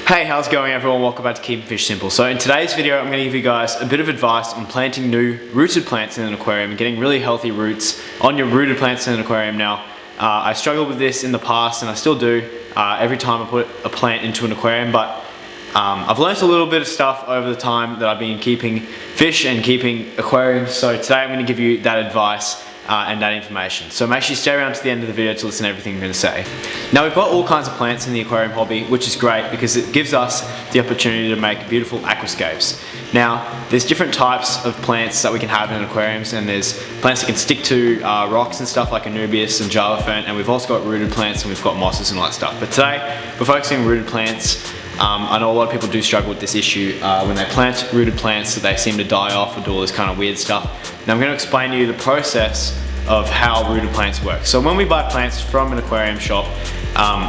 Hey, how's it going everyone? Welcome back to Keeping Fish Simple. So in today's video, I'm going to give you guys a bit of advice on planting new rooted plants in an aquarium and getting really healthy roots on your rooted plants in an aquarium. Now, I struggled with this in the past and I still do every time I put a plant into an aquarium, but I've learned a little bit of stuff over the time that I've been keeping fish and keeping aquariums. So today I'm going to give you that advice and that information. So make sure you stay around to the end of the video to listen to everything I'm going to say. Now we've got all kinds of plants in the aquarium hobby, which is great because it gives us the opportunity to make beautiful aquascapes. Now there's different types of plants that we can have in aquariums, and there's plants that can stick to rocks and stuff like Anubias and Java fern, and we've also got rooted plants and we've got mosses and all that stuff. But today we're focusing on rooted plants. I know a lot of people do struggle with this issue when they plant rooted plants, that they seem to die off or do all this kind of weird stuff. Now I'm going to explain to you the process of how rooted plants work. So when we buy plants from an aquarium shop,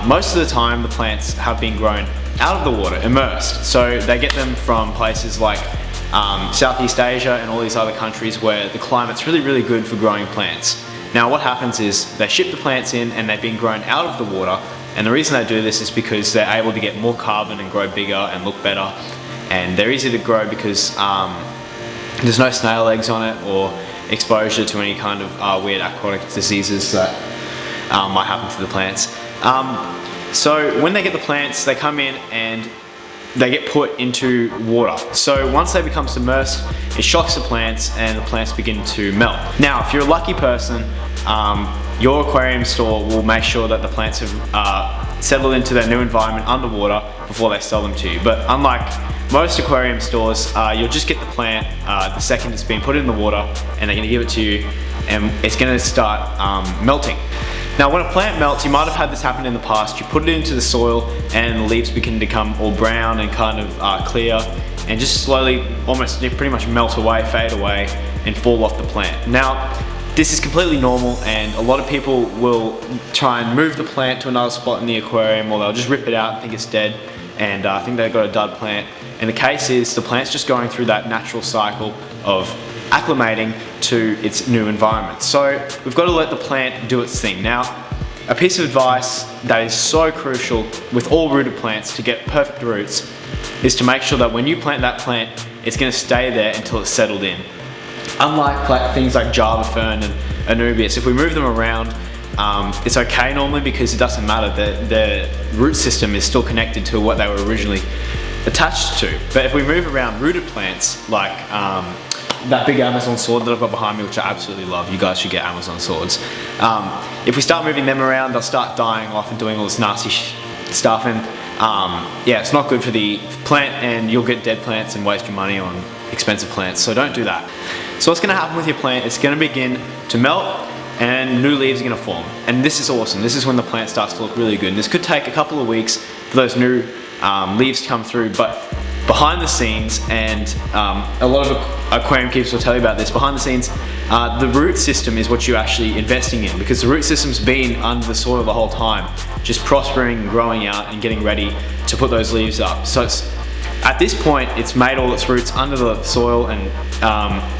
most of the time the plants have been grown out of the water, immersed. So they get them from places like Southeast Asia and all these other countries where the climate's really good for growing plants. Now what happens is they ship the plants in and they've been grown out of the water, and the reason they do this is because they're able to get more carbon and grow bigger and look better, and they're easy to grow because there's no snail eggs on it or exposure to any kind of weird aquatic diseases that might happen to the plants. So when they get the plants, they come in and they get put into water. So once they become submersed, it shocks the plants and the plants begin to melt. Now, if you're a lucky person, your aquarium store will make sure that the plants have settled into their new environment underwater before they sell them to you. But unlike most aquarium stores, you'll just get the plant the second it's been put in the water, and they're going to give it to you and it's going to start melting. Now when a plant melts, you might have had this happen in the past, you put it into the soil and the leaves begin to become all brown and kind of clear, and just slowly, almost pretty much melt away, fade away and fall off the plant. Now this is completely normal, and a lot of people will try and move the plant to another spot in the aquarium, or they'll just rip it out and think it's dead and think they've got a dud plant. And the case is the plant's just going through that natural cycle of acclimating to its new environment. So we've got to let the plant do its thing. Now, a piece of advice that is so crucial with all rooted plants to get perfect roots is to make sure that when you plant that plant, it's going to stay there until it's settled in. Unlike things like Java fern and Anubias, if we move them around, it's okay normally because it doesn't matter. The root system is still connected to what they were originally attached to. But if we move around rooted plants, like that big Amazon sword that I've got behind me, which I absolutely love, you guys should get Amazon swords. If we start moving them around, they'll start dying off and doing all this nasty stuff, and yeah, it's not good for the plant, and you'll get dead plants and waste your money on expensive plants, so don't do that. So what's going to happen with your plant, it's going to begin to melt and new leaves are going to form, and this is awesome. This is when the plant starts to look really good, and this could take a couple of weeks for those new leaves to come through. But behind the scenes, and a lot of aquarium keepers will tell you about this, behind the scenes, the root system is what you're actually investing in, because the root system's been under the soil the whole time, just prospering, growing out and getting ready to put those leaves up. So at this point, it's made all its roots under the soil, and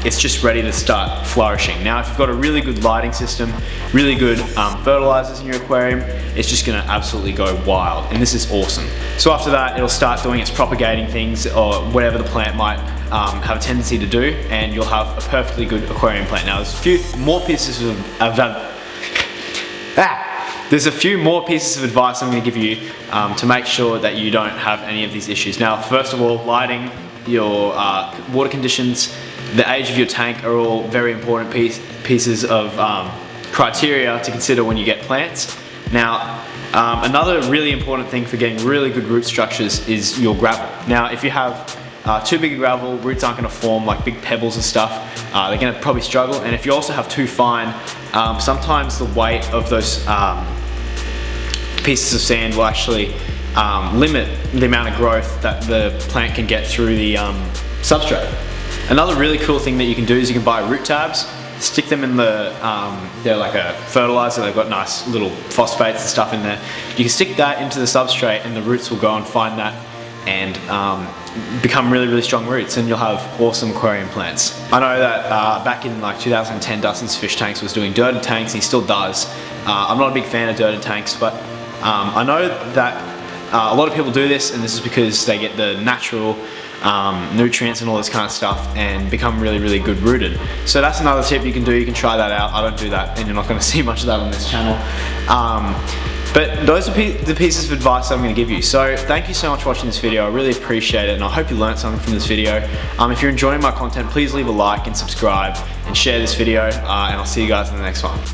it's just ready to start flourishing. Now if you've got a really good lighting system, really good fertilizers in your aquarium, it's just going to absolutely go wild, and this is awesome. So after that, it'll start doing its propagating things, or whatever the plant might have a tendency to do, and you'll have a perfectly good aquarium plant. Now there's a few more pieces of advice I'm going to give you to make sure that you don't have any of these issues. Now, first of all, lighting, your water conditions, the age of your tank are all very important pieces of criteria to consider when you get plants. Now, another really important thing for getting really good root structures is your gravel. Now, if you have too big a gravel, roots aren't going to form, like big pebbles and stuff. They're going to probably struggle, and if you also have too fine, sometimes the weight of those pieces of sand will actually limit the amount of growth that the plant can get through the substrate. Another really cool thing that you can do is you can buy root tabs, stick them in the, they're like a fertilizer, they've got nice little phosphates and stuff in there. You can stick that into the substrate and the roots will go and find that and become really strong roots, and you'll have awesome aquarium plants. I know that back in like 2010, Dustin's Fish Tanks was doing dirted tanks, and he still does. I'm not a big fan of dirted tanks, but I know that A lot of people do this, and this is because they get the natural nutrients and all this kind of stuff and become really, really good rooted. So that's another tip you can do. You can try that out. I don't do that, and you're not going to see much of that on this channel. But those are the pieces of advice that I'm going to give you. So thank you so much for watching this video. I really appreciate it, and I hope you learned something from this video. If you're enjoying my content, please leave a like and subscribe and share this video, and I'll see you guys in the next one.